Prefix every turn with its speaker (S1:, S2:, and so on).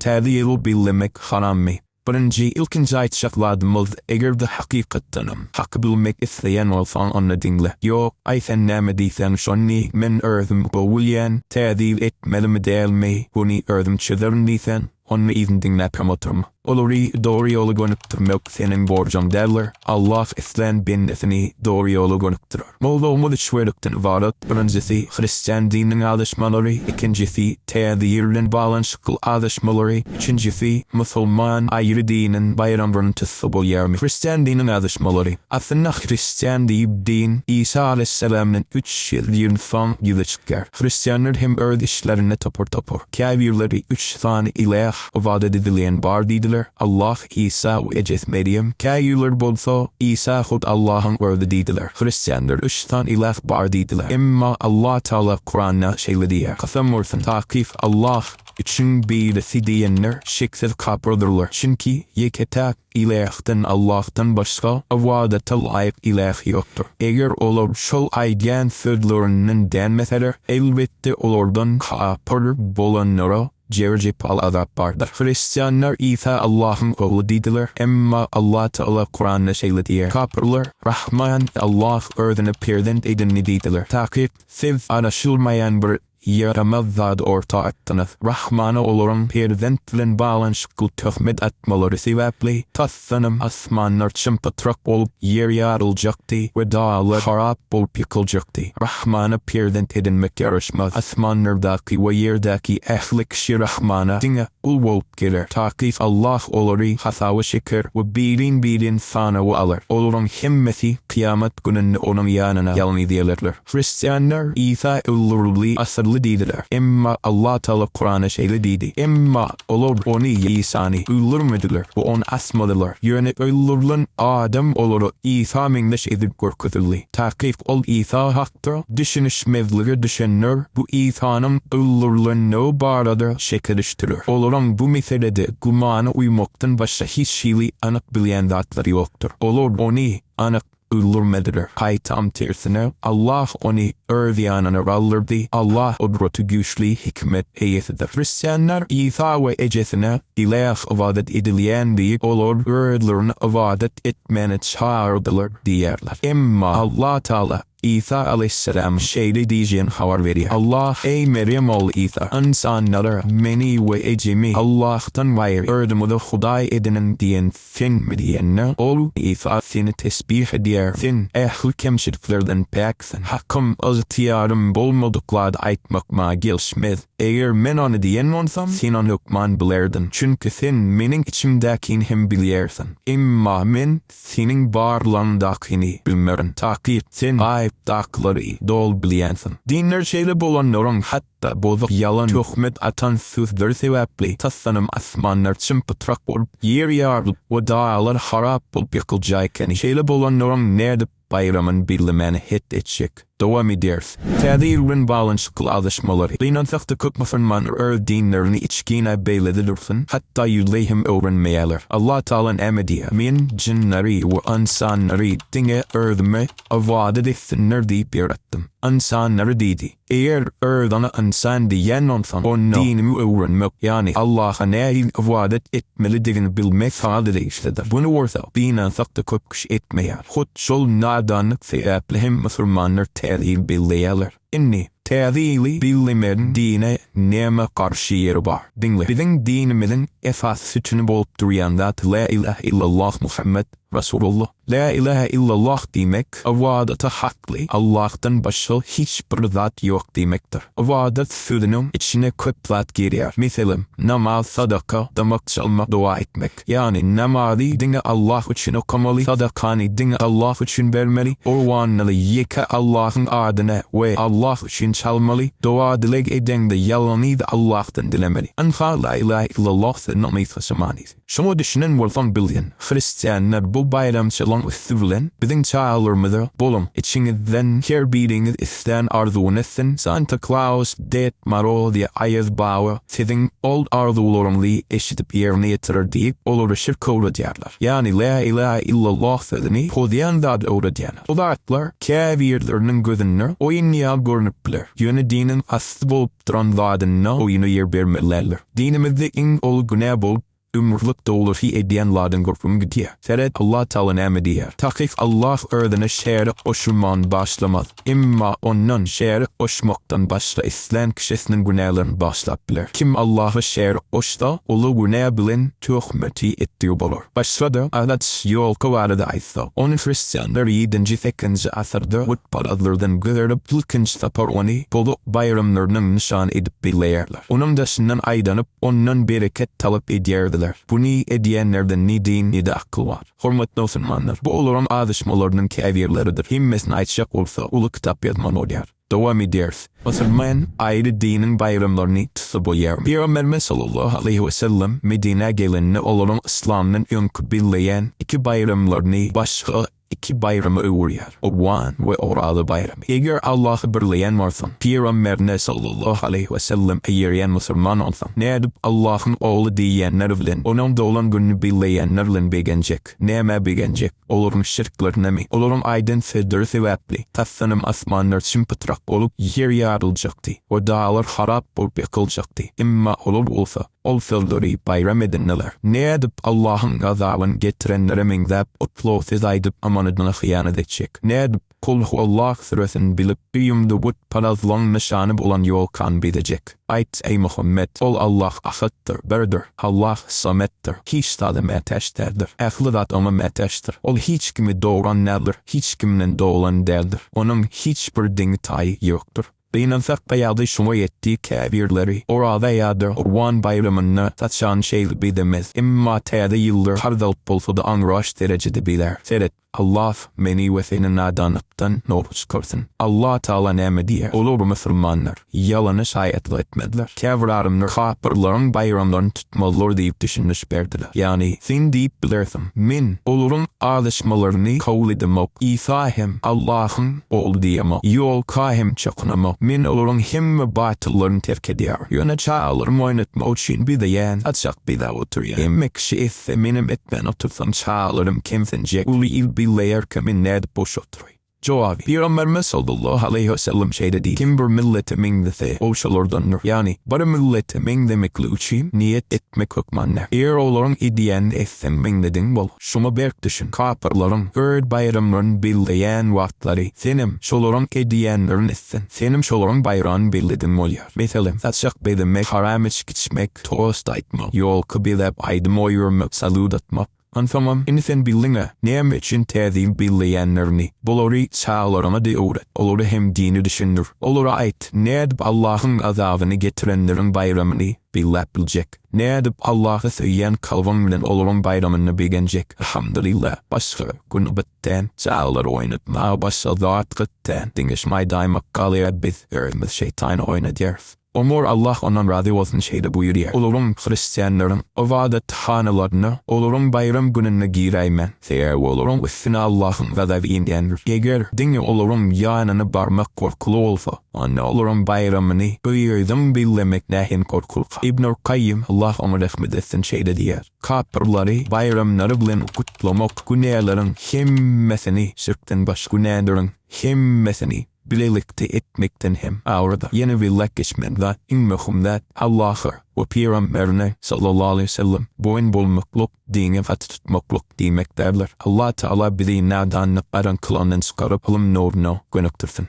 S1: Täze yıl bellemek harammy. Birinci ilkinci aytşakladımız eger de hakikattanım. Hakkı bilmek isteyen olsan onu dinle. Yok, ay sen näme diýsen şonni men ördüm bowulyan, täze etmelimi dälmi, huni ördüm çizerin diýsen, onu izin dinläpem oturma. Olary doğru yolu gönüktürmek senin borcun derler. Allah islen bendesini doğru yolu gönüktürür. Moldoğumuz şwerlikten ibaret. Birincisi Hristiyan dininin alışmaları, ikincisi Täze yerlen bağlanışıklı alışmaları, üçüncüsü Müslüman ayrı dinin bayramlarını tıssıbıl yermi. Hristiyan dinin alışmaları. Aslında Hristiyan deyip din, İsa Aleyhisselam'ın 3 yıl son yılı çıkar. Hristiyanlar hem örd işlerine topur. Kâvirleri 3 tane ilah ibadet edilen bar dediler. Allah, İsa ve Ecez Meryem. Kâyüler bolsa İsa hud Allah'ın ördi dediler. Hristiyanlar 3 tane ilah bar dediler. Emma Allah Teala Kur'an'na şeyle diyer. Kasam olsun takif Allah için birisi diyenler şeksiz kapırdırlar. Çünkü yeketak ilahtan Allah'tan başka avadete layık ilah yoktur. Eğer olur şol aydan sözlerinden denmeseler elbette olurdan kapır bolanlara cercep azap vardır. Hristiyanlar İsa Allah'ın oğlu dediler. Emma Allah Teala Kur'an'da şeyle diyer. Kapırlar Rahman Allah ördüne pirden edinli dediler. Takip siz anlaşılmayan bir yaramaz zat orta attınız. Rahman'a olurum pirdentlen bağlanışıklı töhmet atmaları sebeple tassanım asmanlar çımpatrak olup yer yarılacaktı ve dağlar harap olup yıkılacaktı. Rahman'a pirdent edinmek yarışmaz. Asmanlardaki ve yerdeki ehli kişi Rahman'a dine ul olup gelir. Takif Allah oluri hasağı şeker ve birin sana ve alır. Olurum himmeti kıyamet gününde onun yanına yalni diyelerler. Hristiyanlar İsa öldürüldü asıl dediler. Emma Allah Teala Kur'an'a şeyle dedi. Emma olur onu İsa'nı öldürmediler ve onu asmadılar. Yani öldürülen Adam olur İsa mendeş edip korkutuldu. Takif ol İsa haktır. Düşünüşmezliği düşünür. Bu İsa'nın öldürülen ne barada şekeriştirir. Olurum bu meselede gumana uymaktan başka hiç şeyi anık bilen zatları yoktur. Olur onu anık öldürmediler. Tam tersine Allah onu örviyanını alırdı. Allah odrotu güçlü hikmet heyetidir. Hristiyanlar İsa ve Ecez'ine ilah ibadet edilen diye olur ördülerine ibadet etmeni çağırdılar diyerler. Emma Allah Teala İsa Aleyhisselam şeyle diyeceğin haber veriyor. Allah ey Meryem oğlu İsa insanlara meni ve ecemi Allah'tan gayrı ördümü Huday edinin diyen sen mi diyenler? Oğlu İsa seni tesbih ediyor. Sen ehli kemşiriklerden peksin. Hakkım azıtiyarım bolmadıklardı aytmakma gelişmez. Eğer men onu diyen onsam sen onu hükman bilerdin. Çünkü sen menin içimdekini hem bilirsin. Emma men senin barlandakini bilmerin. Takip sen ayıptakları dol bilensin. Dinler şeyle bulanların hatta bozuk yalan töhmet atan sözler sebeple taslanım asmanlar çımpıtrak olup yer yarılıp ve dağlar harap olup yıkılacakken şeyle bulanların nerede bayramın bellemeni hit edecek. Devam ederiz. Täze yerlen bağlanışıklı alışmaları. Linansak kök Müslümanlar dinlerini içkine beyledilirsin. Hatta yüzleyhim öğrenmeyeler. Allah Teala'nın emediye min cinleri ve insanları dine ördüme avadet etsinler deyip yarattım. İnsanları dedi. Eğer ördana insan diyen onsan onu dinimi öğrenmek yani Allah'a neyin avadet etmelidiğini bilmek sadece işledir. Bunu orta binansak da kök kişi etmeye. Hut şol nadanlık sebeple hem Müslümanlar Täze belleyeler. İnni Täze'li bellemenin dine neme karşı yeri var. Dinle. Bizim dinimizin esas sütünü bulup duruyan zat La ilahe illallah Muhammed Resulullah. La ilahe illallah demek avadete haklı Allah'tan başka hiçbir zat yok demektir. Avadet sözünün içine köp zat giriyor. Mesela namaz, sadaka, damak çalmak, dua etmek. Yani namazı dine Allah için okumalı, sadakanı dine Allah için vermeli, orvanlı yeka Allah'ın adına ve Allah için çalmalı, dua dilek eden de yalanı da Allah'tan dilemeli. Anfa la ilahe illallah sen namazı şamanıyız. Şunu düşünen olsan bilin, Hristiyanlar bu bu bayram çalan üstüvlen, bizim çağlarımızda bolum, içinizden her biriniz isten arzuunuzun, Santa Claus, det maro diye ayız bağı, sizin old arzularımızı eşitip yerine getirir deyip, olur şirk uğradılarlar. Yani la ilahe illallah sözünü, hodiyan da uğradıyanlar. O zatlar, kâvirlerinin gözünler, oyun niyal görünüp bilir. Yönü dinin aslı bolup duran zadınna, oyunu yer vermelerler. Dinimizde in ol günah bolup, umurlukta olur hi ediyen ladın görpüm gidiyor. Seret Allah Teala nâme diyer. Takif Allah erdine şehre oşurman başlamaz. İmma ondan şehre oşmaktan başla İslam kişisinin günahlarını başlayabilir. Kim Allah'ı şehre oşta, olu günah bilin tuhmeti ettiği bulur. Başladı, adet yol kıvarıda aysa. Onu Hristiyanlar 7. 8. asırda utparadlardan güzerip ilkinç tapar onu bolu bayramlarının nişan edip bilirler. Onun dışından aydanıp ondan bereket talep ederdiler. Bunu ediyenlerden ne din ne de akıl var. Hürmetli Müslümanlar, bu olurum adışmalarının kâvirleridir. Himmesine aytacak olsa ulu kitap yazman oluyor. Devam ederiz. Müslüman ayrı dinin bayramlarını tıbıyer. Peygamberimiz sallallahu aleyhi ve sellem Medine gelinne olurum İslam'ın önkü bileyen iki bayramlarını başka iki bayramı uğrayar. Oğlan ve oralı bayram. Eğer Allah'ı birleyen varsan, Peygamberimiz sallallahu aleyhi ve sellem eğeriyen Müslüman olsan, ne edip Allah'ın oğlu diyenlerle, onun doğulan gününü bileyenlerle beğenecek. Neme beğenecek? Olurum şirklerine mi? Olurum aydın fedir sevapli. Taslanım asmanlar şimpıtrak olup yer yarılacaktı. O dağlar harap olup yakılacaktı. İmma olur olsa, ol fildiri bayram edinler. Ne edip Allah'ın gazabını getirenlere mengzap, utlosuz aydip amanadına hıyanet edecek. Ne edip kulhu Allah süresini bilip büyümde bu parazlan nişanı bulan yol kan bidecek. Ayt ey Muhammed, ol Allah ahıttır, birdir. Allah samettir. Hiç tadı meteşterdir. Ehlidat ama meteştir. Ol hiç kimi doğuran nedir, hiç kimden doğulan derdir. Onun hiçbir dingtayı yoktur. Beynansak bayadı şuma ettiği kâvirleri, orada yadır Orvan bayramını tatşan şeyli bidemez. İmma Täze yıldır hardalıp bolsa da anraş derecede biler. Seret, Allah beni ve senin adanıptan nur çıkarsın. Allah Teala nâme diye olur Müslümanlar. Yalanı şayetli etmediler. Kâvirarımlar kapırların bayramlarını tutmalılar deyip düşünmüş berdiler. Yani sen deyip bilirsin. Min olurum alışmalarını kabul edemem. İsa hem Allah'ın oğlu diyemem. Yol kahem çakınamam. Min olurum hem batıllarını terk ediyor. Yöne çağlarım oynatma için bir de yan atacak bir de oturuyor. Emek şeyse benim etmen otursam çağlarım kimsince ulu il bileyer kimin ned boş oturuyor. Cevabı. Peygamberimiz sallallahu aleyhi ve sellem şey dedi. Kim bir millete mingdese olşalardandır. Yani bari millete mingdemekle uçayım niyet etmek hükmanlar. Eğer oların ediyen etsen mingdedin bol. Şuma berk düşün. Kapırların erd bayramların bileyen vaktları. Senim şoların ediyenlerin etsen. Senim şoların bayrağın biledim oluyor. Mesela satşak bellemek, harammy içmek, tost aytma, yol kıbilep aydım oyurmak, salut atmak. Anlamam, insan bilinge, neyem için Täze bileyenlerini, bolori çağlarına de uğrat, olur hem dini düşünür, olur ait, ne edip Allah'ın azabını getirenlerin bayramını bilebilecek, ne edip Allah'ı söyleyen kalvanların olurum bayramını beğenecek, elhamdülillah, başka gün bitten, çağlar oynatma, başka zat gitten, dingeşmay daymak kalıyor biz, örümüz şeytan oynatıyoruz. Umur Allah ondan razı olsun şeyde buyuruyor. Olurum Hristiyanların ibadet hanalarına, olurum bayram gününe gireymen. Seher olurum üstüne Allah'ın gazabından. Eğer dinle olurum yanına barmak korkulu olsa, anne olurum bayramını buyurdum bellemek nehin korkulu. İbn-i Kayyim Allah onu rahmet etsin şeyde diyor. Kapırları bayramları bilen kutlamak günahların hemmesini, şirkten baş günahların hemmesini bilelikte etmekten hem avrada yeni bilek geçmenler inmehumdat Allah'ır ve Peygamberine sallallahu aleyhi ve sellem boyun bulmakluk dine tutmakluk demeklerdir. Allah Teala bizi nadanlık aran kılanın çıkarıp alım nuruna gönüktırsün.